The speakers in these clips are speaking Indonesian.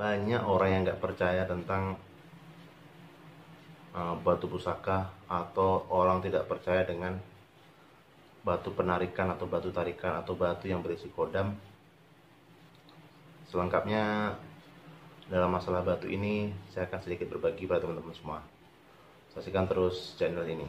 Banyak orang yang nggak percaya tentang batu pusaka, atau orang tidak percaya dengan batu penarikan atau batu tarikan atau batu yang berisi kodam. Selengkapnya dalam masalah batu ini saya akan sedikit berbagi pada teman-teman semua. Saksikan terus channel ini.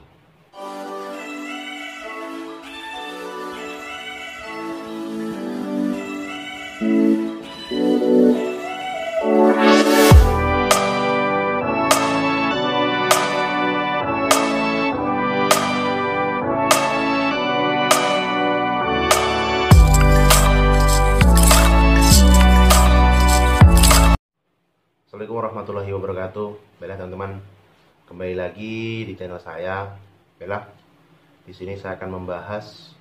Assalamualaikum warahmatullahi wabarakatuh. Baiklah teman-teman, kembali lagi di channel saya. Baiklah, di sini saya akan membahas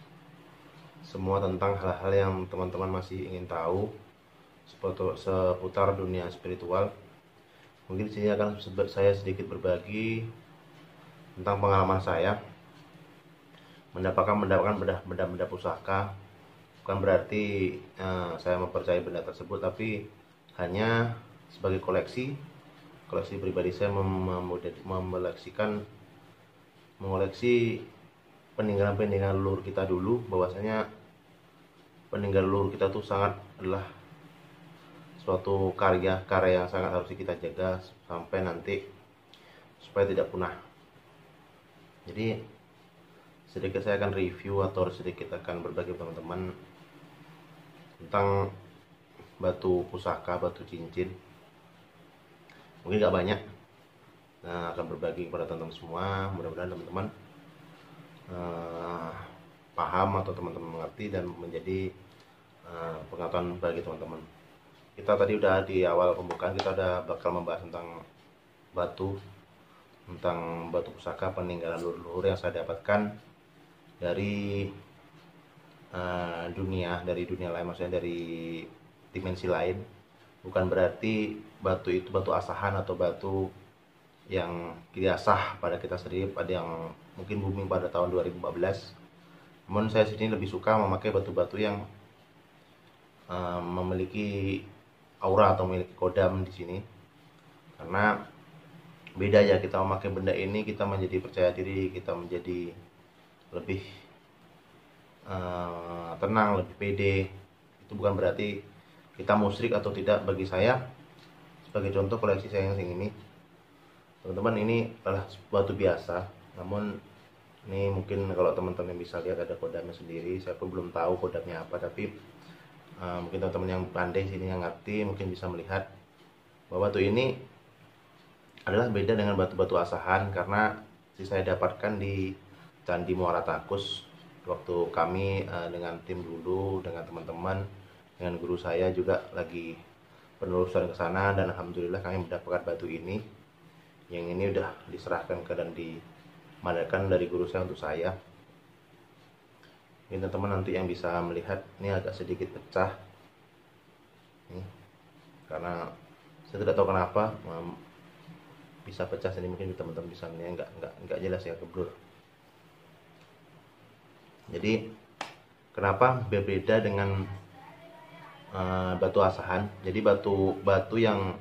semua tentang hal-hal yang teman-teman masih ingin tahu seputar dunia spiritual. Mungkin di sini akan saya sedikit berbagi tentang pengalaman saya mendapatkan benda-benda pusaka. Bukan berarti saya mempercayai benda tersebut, tapi hanya sebagai koleksi pribadi saya mengoleksi peninggalan leluhur kita dulu. Bahwasanya peninggalan leluhur kita tuh adalah suatu karya yang sangat harus kita jaga sampai nanti supaya tidak punah. Jadi sedikit saya akan review atau sedikit akan berbagi teman-teman tentang batu pusaka, batu cincin. Mungkin gak banyak, akan berbagi kepada teman-teman semua. Mudah-mudahan teman-teman paham atau teman-teman mengerti dan menjadi pengetahuan bagi teman-teman. Kita tadi udah di awal pembukaan, kita udah bakal membahas tentang batu pusaka peninggalan leluhur yang saya dapatkan dari dunia lain, maksudnya dari dimensi lain. Bukan berarti batu itu batu asahan atau batu yang tidak sah pada kita sendiri, pada yang mungkin booming pada tahun 2014. Namun saya sini lebih suka memakai batu-batu yang memiliki aura atau memiliki kodam di sini, karena beda ya, kita memakai benda ini kita menjadi percaya diri, kita menjadi lebih tenang, lebih pede. Itu bukan berarti kita musyrik atau tidak. Bagi saya, sebagai contoh koleksi saya yang ini, teman-teman, ini adalah batu biasa, namun ini mungkin kalau teman-teman bisa lihat ada kodamnya sendiri. Saya pun belum tahu kodamnya apa, tapi mungkin teman-teman yang pandai sini, yang ngerti, mungkin bisa melihat bahwa batu ini adalah beda dengan batu-batu asahan, karena saya dapatkan di Candi Muara Takus waktu kami dengan tim dulu, dengan teman-teman, dengan guru saya juga lagi penelusuran ke sana, dan alhamdulillah kami mendapatkan batu ini. Yang ini udah diserahkan dan dimandatkan dari guru saya untuk saya. Ini teman-teman nanti yang bisa melihat, ini agak sedikit pecah nih, karena saya tidak tahu kenapa bisa pecah sini. Mungkin teman-teman bisa melihat nggak jelas ya, keblur. Jadi kenapa berbeda dengan batu asahan? Jadi batu yang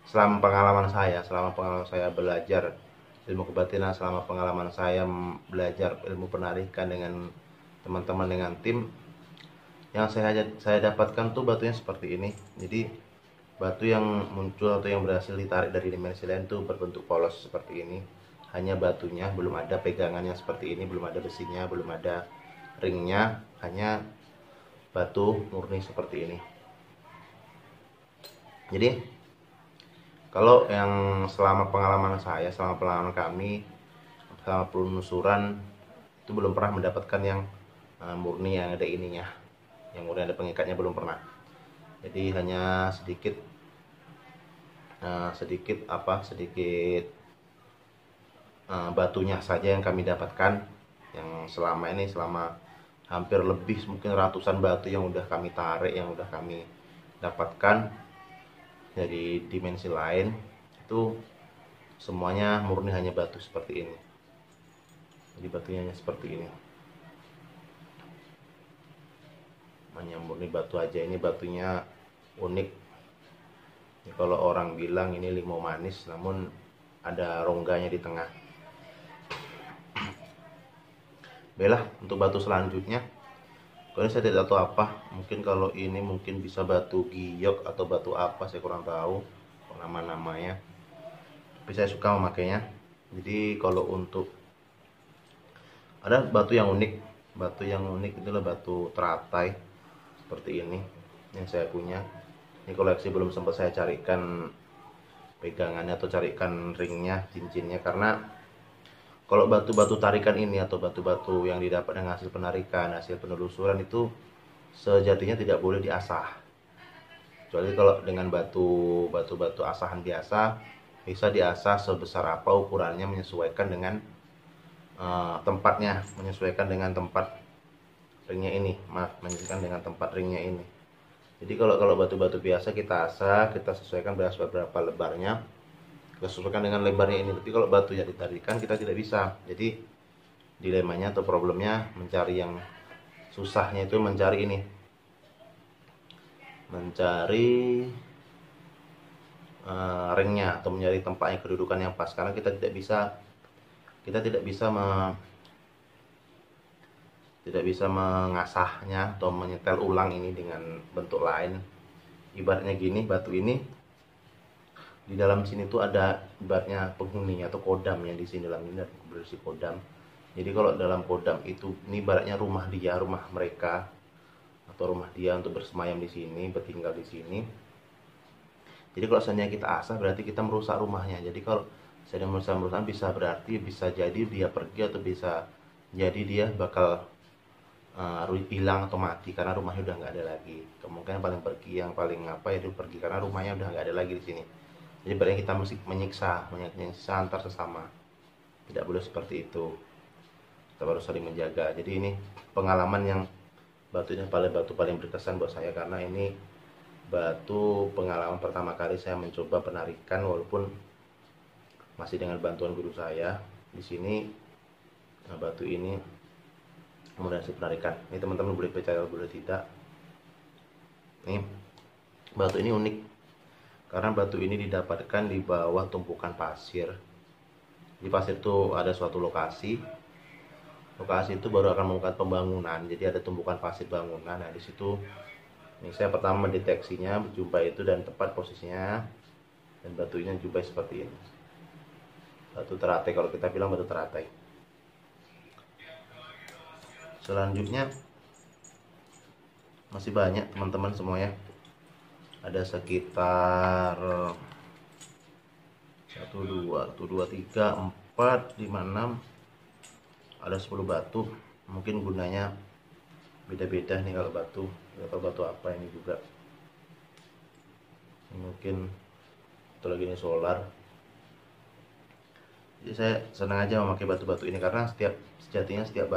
selama pengalaman saya belajar ilmu kebatinan, selama pengalaman saya belajar ilmu penarikan dengan teman-teman, dengan tim, yang saya dapatkan tuh batunya seperti ini. Jadi batu yang muncul atau yang berhasil ditarik dari dimensi lain tuh berbentuk polos seperti ini. Hanya batunya, belum ada pegangannya seperti ini, belum ada besinya, belum ada ringnya, hanya batu murni seperti ini. Jadi kalau yang selama pengalaman saya, selama pengalaman kami, selama penelusuran, itu belum pernah mendapatkan yang murni, yang ada ininya, yang murni ada pengikatnya, belum pernah. Jadi hanya sedikit batunya saja yang kami dapatkan. Yang selama ini, selama hampir lebih mungkin ratusan batu yang udah kami tarik, yang udah kami dapatkan dari dimensi lain, itu semuanya murni hanya batu seperti ini. Jadi batunya hanya seperti ini, hanya murni batu aja. Ini batunya unik, Ini kalau orang bilang ini limau manis, namun ada rongganya di tengah. Baiklah, untuk batu selanjutnya, kalau ini saya tidak tahu apa, mungkin kalau ini mungkin bisa batu giok atau batu apa, saya kurang tahu nama-namanya, tapi saya suka memakainya. Jadi kalau untuk ada batu yang unik itulah batu teratai seperti ini yang saya punya. Ini koleksi belum sempat saya carikan pegangannya atau carikan ringnya, cincinnya, karena kalau batu-batu tarikan ini atau batu-batu yang didapat dengan hasil penarikan, hasil penelusuran itu sejatinya tidak boleh diasah. Kecuali kalau dengan batu-batu asahan biasa bisa diasah sebesar apa ukurannya, menyesuaikan dengan tempatnya, menyesuaikan dengan tempat ringnya ini, menyesuaikan dengan tempat ringnya ini. Jadi kalau batu-batu biasa kita asah, kita sesuaikan berapa lebarnya, kita sesuaikan dengan lebarnya ini. Tapi kalau batu yang ditarikan kita tidak bisa. Jadi dilemanya atau problemnya mencari yang susahnya itu mencari ini, mencari ringnya atau mencari tempatnya, kedudukan yang pas, karena kita tidak bisa mengasahnya atau menyetel ulang ini dengan bentuk lain. Ibaratnya gini, batu ini di dalam sini tuh ada ibaratnya penghuninya atau kodam yang di sini, dalam ini ada berisi kodam. Jadi kalau dalam kodam itu, ini ibaratnya rumah dia, rumah mereka atau rumah dia untuk bersemayam di sini, bertinggal di sini. Jadi kalau seandainya kita asah berarti kita merusak rumahnya. Jadi kalau saya merusak berarti bisa jadi dia pergi atau bisa jadi dia bakal hilang atau mati karena rumahnya udah nggak ada lagi. Kemungkinan paling pergi, yang paling itu pergi karena rumahnya udah nggak ada lagi di sini. Jadi berarti kita mesti menyiksa antar sesama. Tidak boleh seperti itu. Kita harus saling menjaga. Jadi ini pengalaman yang batu paling berkesan buat saya, karena ini batu pengalaman pertama kali saya mencoba penarikan, walaupun masih dengan bantuan guru saya di sini. Nah, batu ini kemudian saya penarikan. Ini teman-teman boleh percaya boleh tidak. Nih, batu ini unik karena batu ini didapatkan di bawah tumpukan pasir. Di pasir itu ada suatu lokasi itu baru akan melakukan pembangunan. Jadi ada tumpukan pasir bangunan. Nah, di situ ini saya pertama mendeteksinya, berjumpa itu, dan tepat posisinya, dan batunya jumpai seperti ini. Batu teratai, kalau kita bilang batu teratai. Selanjutnya masih banyak teman-teman semuanya. Ada sekitar 1, 2, 3, 4, 5, 6. Ada 10 batu. Mungkin gunanya beda-beda nih kalau batu. Gak tahu batu apa ini juga. Mungkin itu lagi ini solar. Jadi saya senang aja memakai batu-batu ini karena sejatinya setiap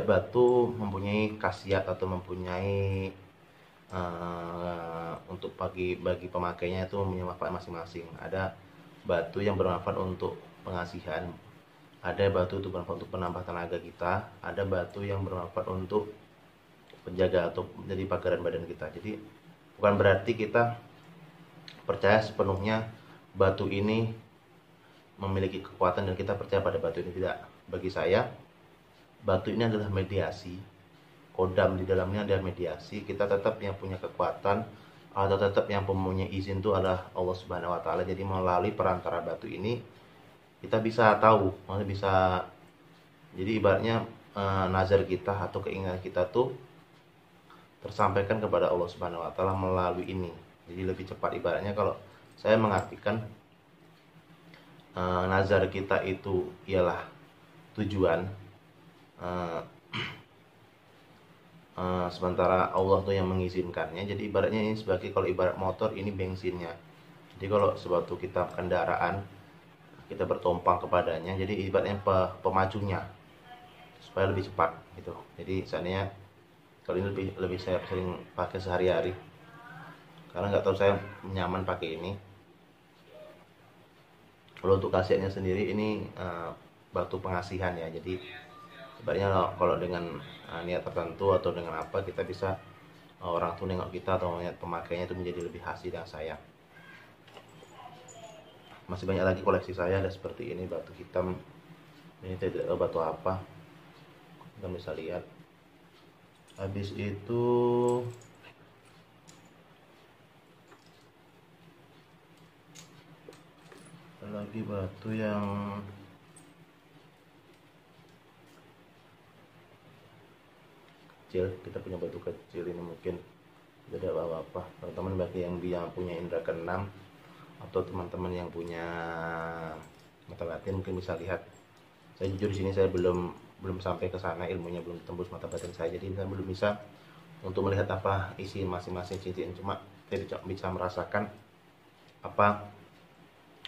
batu mempunyai khasiat atau mempunyai untuk bagi pemakainya itu mempunyai manfaat masing-masing. Ada batu yang bermanfaat untuk pengasihan, ada batu itu bermanfaat untuk penambah tenaga kita, ada batu yang bermanfaat untuk penjaga atau menjadi pagaran badan kita. Jadi bukan berarti kita percaya sepenuhnya batu ini memiliki kekuatan dan kita percaya pada batu ini, tidak. Bagi saya batu ini adalah mediasi, kodam di dalamnya adalah mediasi. Kita tetap yang punya kekuatan atau tetap yang mempunyai izin itu adalah Allah Subhanahu wa taala. Jadi melalui perantara batu ini kita bisa tahu, jadi ibaratnya nazar kita atau keinginan kita tuh tersampaikan kepada Allah Subhanahu wa taala melalui ini. Jadi lebih cepat, ibaratnya kalau saya mengartikan nazar kita itu ialah tujuan, sementara Allah tuh yang mengizinkannya. Jadi ibaratnya ini sebagai, kalau ibarat motor ini bensinnya. Jadi kalau suatu kita kendaraan kita bertompang kepadanya, jadi ibaratnya pemacunya supaya lebih cepat gitu. Jadi seandainya kalau ini lebih saya sering pakai sehari-hari karena nggak tahu saya nyaman pakai ini. Kalau untuk khasiatnya sendiri ini batu pengasihan ya. Jadi sebenarnya kalau dengan niat tertentu atau dengan apa, kita bisa orang tuh nengok kita atau melihat pemakainya itu menjadi lebih asli dan sayang. Masih banyak lagi koleksi saya, ada seperti ini batu hitam. Ini tidak tahu batu apa, kita bisa lihat. Habis itu ada lagi batu yang kecil. Kita punya batu kecil ini mungkin tidak apa-apa. Teman-teman bagi yang punya indera keenam atau teman-teman yang punya mata batin mungkin bisa lihat. Saya jujur di sini saya belum sampai ke sana, ilmunya belum tembus mata batin saya, jadi saya belum bisa untuk melihat apa isi masing-masing cincin. Cuma saya bisa merasakan apa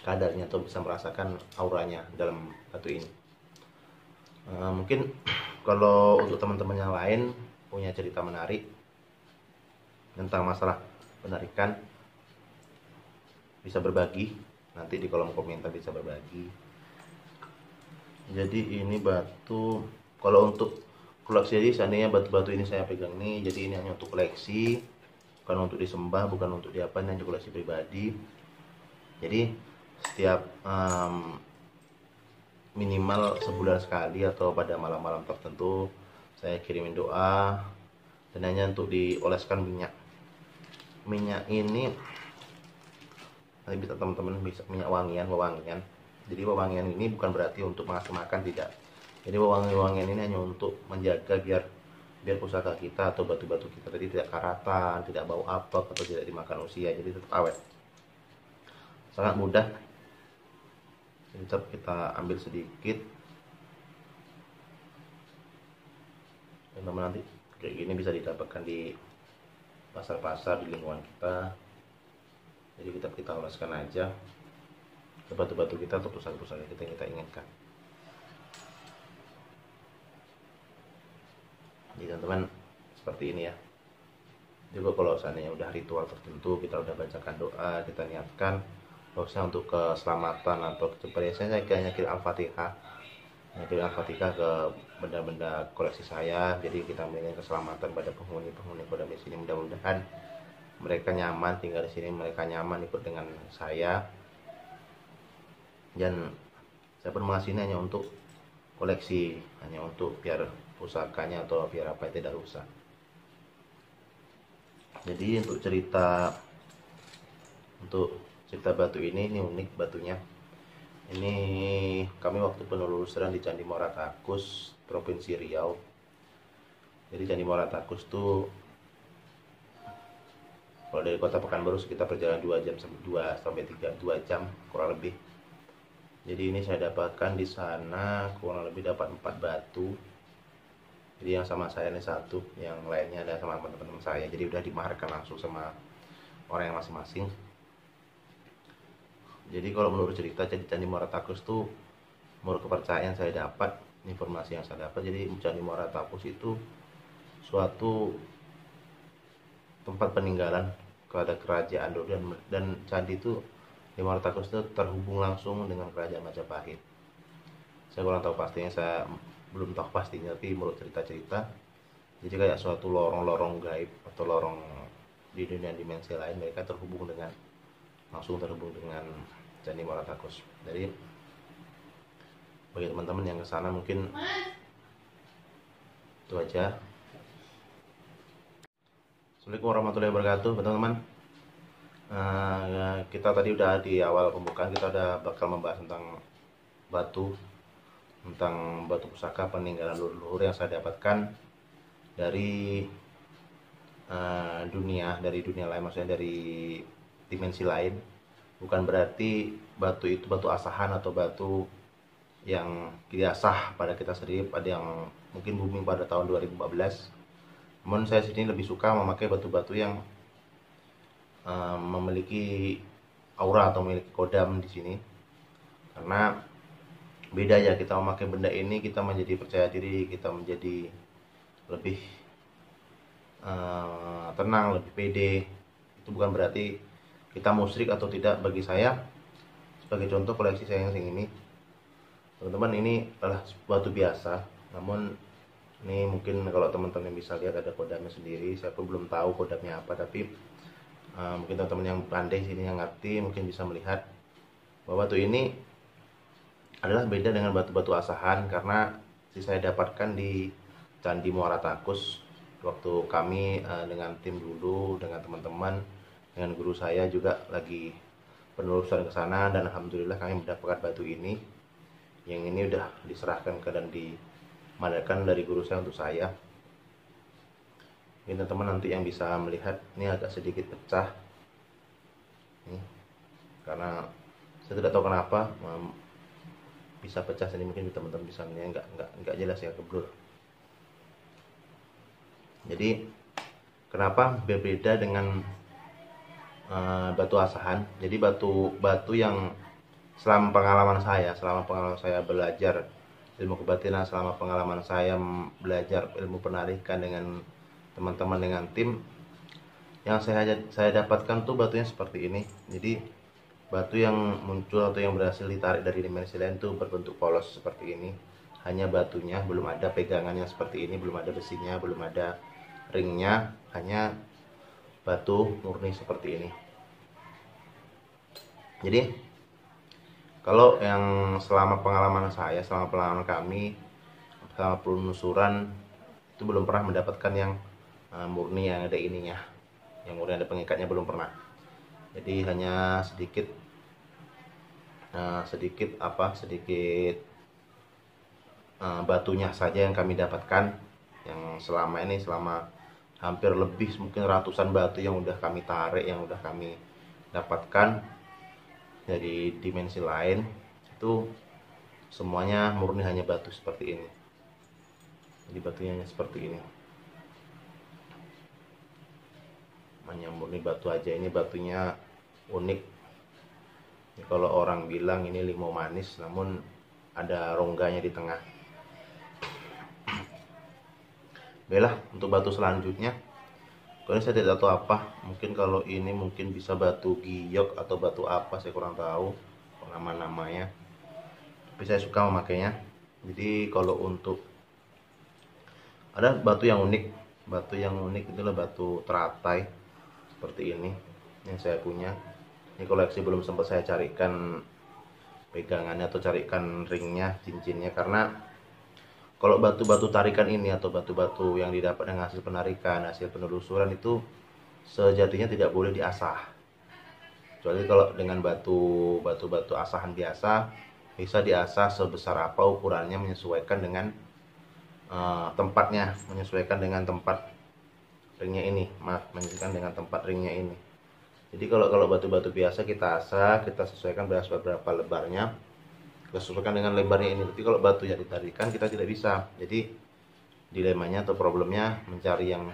kadarnya atau bisa merasakan auranya dalam batu ini. Mungkin kalau untuk teman-teman yang lain punya cerita menarik tentang masalah penarikan, bisa berbagi nanti di kolom komentar, bisa berbagi. Jadi ini batu, kalau untuk koleksi, jadi seandainya batu-batu ini saya pegang nih, jadi ini hanya untuk koleksi, bukan untuk disembah, bukan untuk diapa, ini hanya koleksi pribadi. Jadi setiap minimal sebulan sekali atau pada malam-malam tertentu saya kirimin doa, dan hanya untuk dioleskan minyak ini nanti bisa teman-teman bisa minyak wewangian. Jadi wewangian ini bukan berarti untuk mengasih makan, tidak. Jadi wewangian ini hanya untuk menjaga biar pusaka kita atau batu-batu kita tadi tidak karatan, tidak bau apek atau tidak dimakan usia, jadi tetap awet. Sangat mudah. Tetap kita ambil sedikit, teman-teman, nanti kayak gini bisa didapatkan di pasar-pasar di lingkungan kita. Jadi kita oleskan aja ke batu-batu kita atau pusaka-pusaka kita yang kita inginkan. Jadi teman-teman seperti ini ya. Juga kalau seandainya udah ritual tertentu, kita udah bacakan doa, kita niatkan khususnya untuk keselamatan atau biasanya saya kayaknya kirim Al-Fatihah, ke benda-benda koleksi saya. Jadi kita menginginkan keselamatan pada penghuni pada di sini, mudah-mudahan mereka nyaman tinggal di sini, mereka nyaman ikut dengan saya. Dan saya pun mengasihnya hanya untuk koleksi, hanya untuk biar pusakanya atau biar apa tidak rusak. Jadi untuk cerita batu ini unik batunya. Ini kami waktu penelusuran di Candi Muara Takus, Provinsi Riau. Jadi Candi Muara Takus tuh kalau dari kota Pekanbaru sekitar perjalanan 2 sampai 2 jam kurang lebih. Jadi ini saya dapatkan di sana kurang lebih dapat 4 batu. Jadi yang sama saya ini 1, yang lainnya ada sama teman-teman saya. Jadi udah dimaharkan langsung sama orang yang masing-masing. Jadi kalau menurut cerita Candi Muara Takus tuh, menurut kepercayaan saya dapat, informasi yang saya dapat, jadi Candi Muara Takus itu suatu tempat peninggalan kepada kerajaan dulu, dan candi itu di Muara Takus itu terhubung langsung dengan kerajaan Majapahit. Saya kurang tahu pastinya, saya belum tahu pastinya, tapi menurut cerita-cerita jadi kayak suatu lorong-lorong gaib atau lorong di dunia dimensi lain, mereka langsung terhubung dengan Candi Muara Takus. Jadi bagi teman-teman yang kesana mungkin itu aja. Assalamualaikum warahmatullahi wabarakatuh, teman-teman. Kita tadi udah di awal pembukaan, kita udah bakal membahas tentang batu pusaka peninggalan leluhur yang saya dapatkan dari dunia lain, maksudnya dari dimensi lain. Bukan berarti batu itu batu asahan atau batu yang tidak sah pada kita sendiri, pada yang mungkin booming pada tahun 2014. Namun saya sini lebih suka memakai batu-batu yang memiliki aura atau memiliki kodam di sini, karena beda ya, kita memakai benda ini kita menjadi percaya diri, kita menjadi lebih tenang, lebih pede. Itu bukan berarti kita musyrik atau tidak. Bagi saya, sebagai contoh koleksi saya yang ini, teman-teman, ini adalah batu biasa, namun Ini mungkin kalau teman-teman bisa lihat ada kodamnya sendiri. Saya pun belum tahu kodamnya apa, tapi mungkin teman-teman yang pandai sini yang ngerti mungkin bisa melihat bahwa batu ini adalah beda dengan batu-batu asahan, karena saya dapatkan di Candi Muara Takus waktu kami dengan tim dulu, dengan teman-teman, dengan guru saya juga lagi penelusuran ke sana, dan alhamdulillah kami mendapatkan batu ini. Yang ini udah diserahkan ke dan dimandatkan dari guru saya untuk saya. Ini teman-teman nanti yang bisa melihat, ini agak sedikit pecah ini, karena saya tidak tahu kenapa bisa pecah. Ini mungkin teman-teman bisa melihat nggak jelas ya, keblur. Jadi kenapa berbeda dengan batu asahan? Jadi batu yang selama pengalaman saya belajar ilmu kebatinan, selama pengalaman saya belajar ilmu penarikan dengan teman-teman, dengan tim, yang saya dapatkan tuh batunya seperti ini. Jadi batu yang muncul atau yang berhasil ditarik dari dimensi lain tuh berbentuk polos seperti ini. Hanya batunya, belum ada pegangannya seperti ini, belum ada besinya, belum ada ringnya, hanya batu murni seperti ini. Jadi kalau yang selama pengalaman saya, selama pengalaman kami, selama penelusuran, itu belum pernah mendapatkan yang murni yang ada ininya, yang murni ada pengikatnya, belum pernah. Jadi hanya sedikit batunya saja yang kami dapatkan. Yang selama ini, selama hampir lebih mungkin ratusan batu yang udah kami tarik, yang udah kami dapatkan dari dimensi lain, itu semuanya murni hanya batu seperti ini. Jadi batunya hanya seperti ini, hanya murni batu aja. Ini batunya unik. Ini kalau orang bilang ini limau manis, namun ada rongganya di tengah. Baiklah, untuk batu selanjutnya, kalau ini saya tidak tahu apa, mungkin kalau ini mungkin bisa batu giok atau batu apa, saya kurang tahu nama-namanya, tapi saya suka memakainya. Jadi kalau untuk ada batu yang unik itulah batu teratai seperti ini yang saya punya. Ini koleksi, belum sempat saya carikan pegangannya atau carikan ringnya, cincinnya, karena kalau batu-batu tarikan ini atau batu-batu yang didapat dengan hasil penarikan, hasil penelusuran, itu sejatinya tidak boleh diasah. Kecuali kalau dengan batu-batu asahan biasa, bisa diasah sebesar apa ukurannya, menyesuaikan dengan tempatnya, menyesuaikan dengan tempat ringnya ini, menyesuaikan dengan tempat ringnya ini. Jadi kalau batu-batu biasa kita asah, kita sesuaikan berapa lebarnya, kita sesuaikan dengan lebarnya ini. Tapi kalau batu yang ditarikan kita tidak bisa. Jadi dilemanya atau problemnya, mencari yang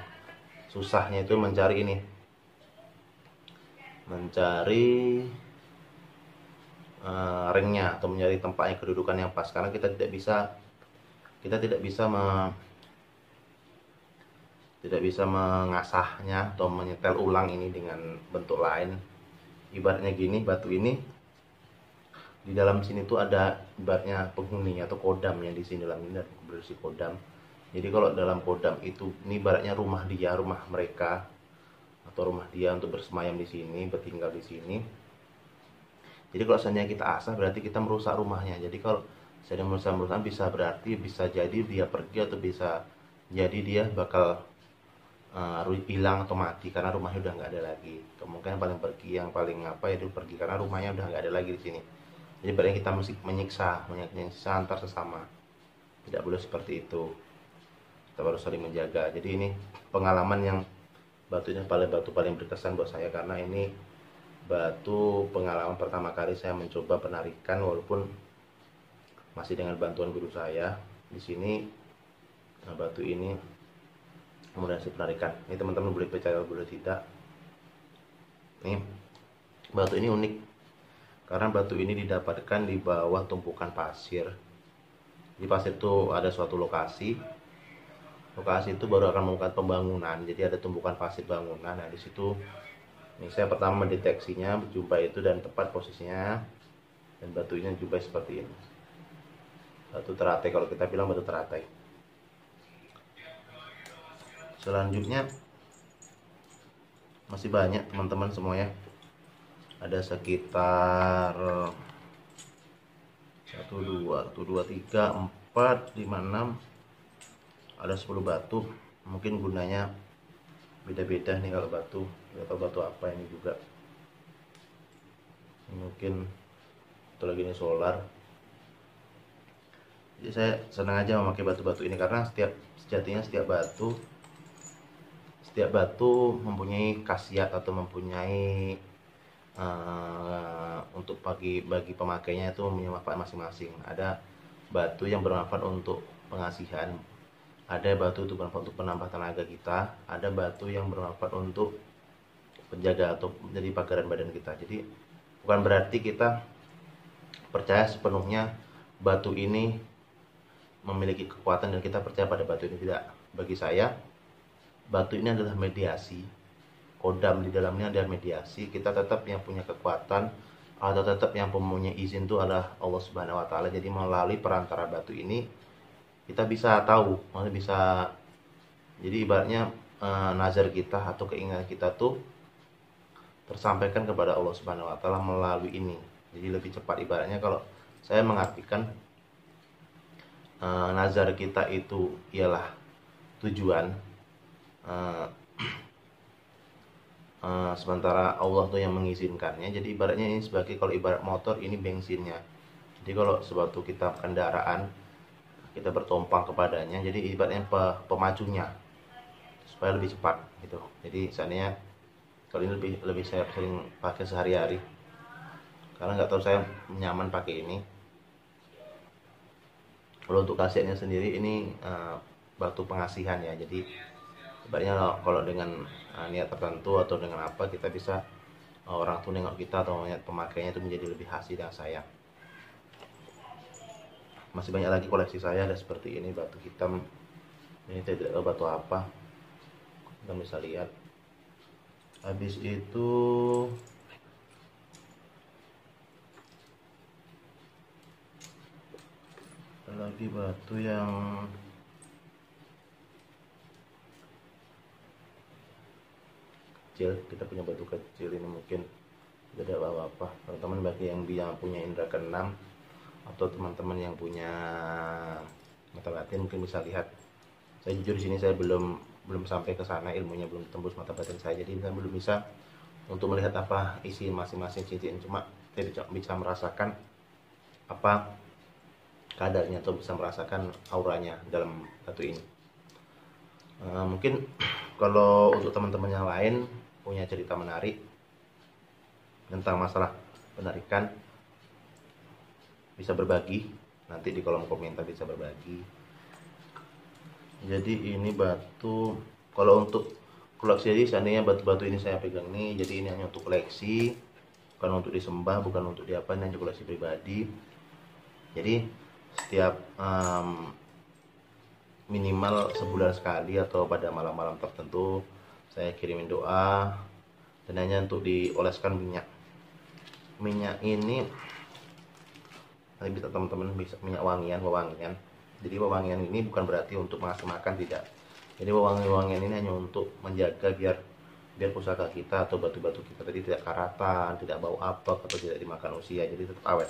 susahnya itu mencari ini, mencari ringnya atau mencari tempatnya, kedudukan yang pas, karena kita tidak bisa mengasahnya atau menyetel ulang ini dengan bentuk lain. Ibaratnya gini, batu ini di dalam sini tuh ada ibaratnya penghuni atau kodam yang di sini, dalam ini ada berisi kodam. Jadi kalau dalam kodam itu, ini ibaratnya rumah dia, rumah mereka, atau rumah dia untuk bersemayam di sini, bertinggal di sini. Jadi kalau seandainya kita asah, berarti kita merusak rumahnya. Jadi kalau saya merusak, bisa jadi dia pergi, atau bisa jadi dia bakal hilang atau mati karena rumahnya udah nggak ada lagi. Kemungkinan yang paling itu pergi karena rumahnya udah nggak ada lagi di sini. Jadi berarti kita mesti menyiksa antar sesama. Tidak boleh seperti itu. Kita harus saling menjaga. Jadi ini pengalaman yang batu paling berkesan buat saya, karena ini batu pengalaman pertama kali saya mencoba penarikan, walaupun masih dengan bantuan guru saya. Di sini batu ini kemudian saya penarikan. Ini teman-teman boleh percaya boleh tidak. Nih, batu ini unik karena batu ini didapatkan di bawah tumpukan pasir. Di pasir itu ada suatu lokasi itu baru akan melakukan pembangunan. Jadi ada tumpukan pasir bangunan. Nah di situ, ini saya pertama mendeteksinya, berjumpa itu, dan tepat posisinya, dan batunya juga seperti ini. Batu teratai, kalau kita bilang batu teratai. Selanjutnya masih banyak teman-teman semuanya, ada sekitar 1 2 3 4 5 6, ada 10 batu. Mungkin gunanya beda-beda nih kalau batu, atau batu apa ini juga. Mungkin itu lagi ini solar. Jadi saya senang aja memakai batu-batu ini karena sejatinya setiap batu mempunyai khasiat atau mempunyai untuk bagi pemakainya itu punya manfaat masing-masing. Ada batu yang bermanfaat untuk pengasihan, ada batu itu bermanfaat untuk penambah tenaga kita, ada batu yang bermanfaat untuk penjaga atau menjadi pagaran badan kita. Jadi bukan berarti kita percaya sepenuhnya batu ini memiliki kekuatan dan kita percaya pada batu ini, tidak. Bagi saya batu ini adalah mediasi, kodam di dalamnya ada mediasi. Kita tetap yang punya kekuatan atau tetap yang mempunyai izin itu adalah Allah Subhanahu wa taala. Jadi melalui perantara batu ini kita bisa tahu, maksudnya bisa, jadi ibaratnya nazar kita atau keinginan kita tuh tersampaikan kepada Allah Subhanahu wa taala melalui ini. Jadi lebih cepat, ibaratnya kalau saya mengartikan nazar kita itu ialah tujuan, sementara Allah tuh yang mengizinkannya. Jadi ibaratnya ini sebagai, kalau ibarat motor ini bensinnya. Jadi kalau suatu kita kendaraan kita bertumpang kepadanya, jadi ibaratnya pemacunya supaya lebih cepat gitu. Jadi seandainya kalau ini lebih saya sering pakai sehari-hari karena nggak tahu saya nyaman pakai ini. Kalau untuk khasiatnya sendiri ini batu pengasihan ya. Jadi ibaratnya kalau dengan niat tertentu atau dengan apa, kita bisa orang tuh nengok kita atau niat pemakainya itu menjadi lebih asik dan sayang. Masih banyak lagi koleksi saya, ada seperti ini batu hitam. Ini tidak tahu batu apa, kita bisa lihat. Habis itu ada lagi batu yang kecil. Kita punya batu kecil ini mungkin tidak ada apa-apa. Teman-teman bagi yang punya indera keenam atau teman-teman yang punya mata batin mungkin bisa lihat. Saya jujur di sini saya belum sampai ke sana, ilmunya belum tembus mata batin saya, jadi saya belum bisa untuk melihat apa isi masing-masing cincin. Cuma saya bisa merasakan apa kadarnya atau bisa merasakan auranya dalam batu ini. Mungkin kalau untuk teman-teman yang lain punya cerita menarik tentang masalah penarikan, bisa berbagi nanti di kolom komentar, bisa berbagi. Jadi ini batu, kalau untuk koleksi, jadi seandainya batu-batu ini saya pegang nih, jadi ini hanya untuk koleksi, bukan untuk disembah, bukan untuk diapa, ini hanya koleksi pribadi. Jadi setiap minimal sebulan sekali atau pada malam-malam tertentu saya kirimin doa, dan hanya untuk dioleskan minyak ini bisa teman-teman, bisa minyak wewangian. Jadi wewangian ini bukan berarti untuk mengasih makan, tidak. Jadi wewangian ini hanya untuk menjaga biar pusaka kita atau batu-batu kita tadi tidak karatan, tidak bau apek atau tidak dimakan usia, jadi tetap awet.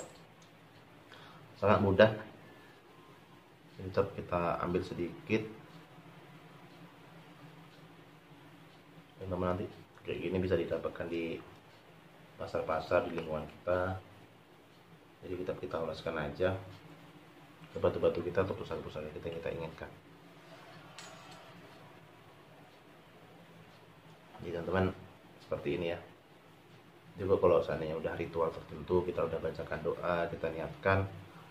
Sangat mudah. Tetap kita ambil sedikit, teman-teman, nanti kayak gini bisa didapatkan di pasar-pasar di lingkungan kita. Jadi kita oleskan aja ke batu-batu kita atau pusaka-pusaka kita yang kita inginkan. Jadi teman-teman seperti ini ya. Juga kalau seandainya udah ritual tertentu, kita udah bacakan doa, kita niatkan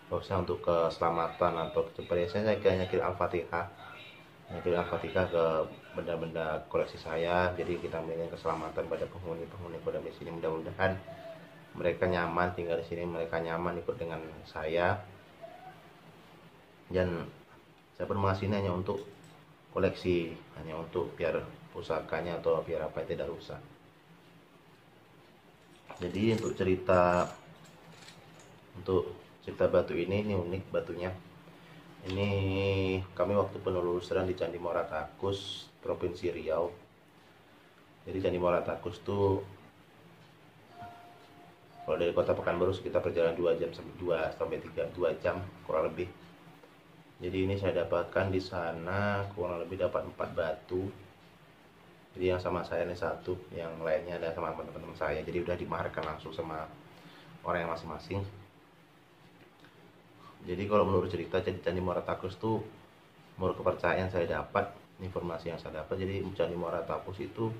bahwasanya untuk keselamatan atau kecepatan, saya nyakir Al-Fatihah ke benda-benda koleksi saya. Jadi kita menginginkan keselamatan pada penghuni kodam di sini. Mudah-mudahan mereka nyaman tinggal di sini, mereka nyaman ikut dengan saya, dan saya pun mengasihnya hanya untuk koleksi, hanya untuk biar pusakanya atau biar apa tidak rusak. Jadi untuk cerita batu ini unik batunya. Ini kami waktu penelusuran di Candi Muara Takus, Provinsi Riau. Jadi Candi Muara Takus tuh kalau dari kota Pekanbaru sekitar perjalanan 2 jam sampai 2 jam kurang lebih. Jadi ini saya dapatkan di sana kurang lebih dapat 4 batu. Jadi yang sama saya ini 1, yang lainnya ada sama teman-teman saya. Jadi udah dimarketkan langsung sama orang yang masing-masing. Jadi kalau menurut cerita Candi Muara Takus tuh, menurut kepercayaan saya dapat, informasi yang saya dapat, jadi Candi Muara Takus itu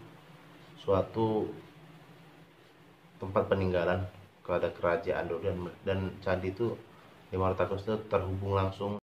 suatu tempat peninggalan kepada kerajaan dulu, dan candi itu di Muara Takus itu terhubung langsung